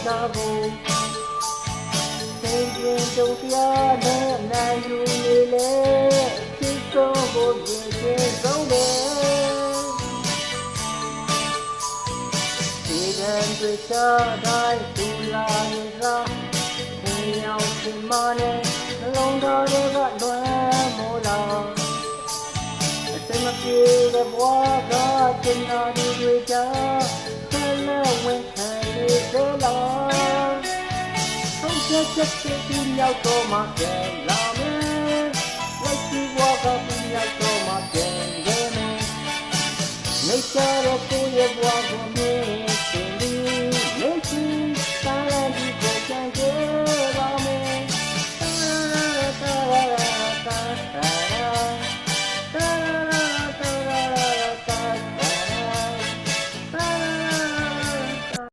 တာကိုသင်ပြင်ကြုံတရားနဲ့နိုင်ယူနေလေချစ်ဆုံးကိုပြည့်စုံဆုံးတယ်ဒီကံတွေချတိုင်းသူလာနေလားသင်ရောက်ချင်မနဲ့နှလုံးသားတွေကလွမ်းမိုးလာစမပြေတဲ့ဘဝကကျင်နာတွေကြဆက်လက်ဝင်ခံနေသေးလားဆုံးဖြတ်ချက်ပြီးရောက်တော့မှပြန်လာမယ်လက်ရှိဘဝကပြီးရောက်တော့မှပြန်ခဲ့မယ်နေချတဲ့ကိုယ့်ရဲ့ဘဝကို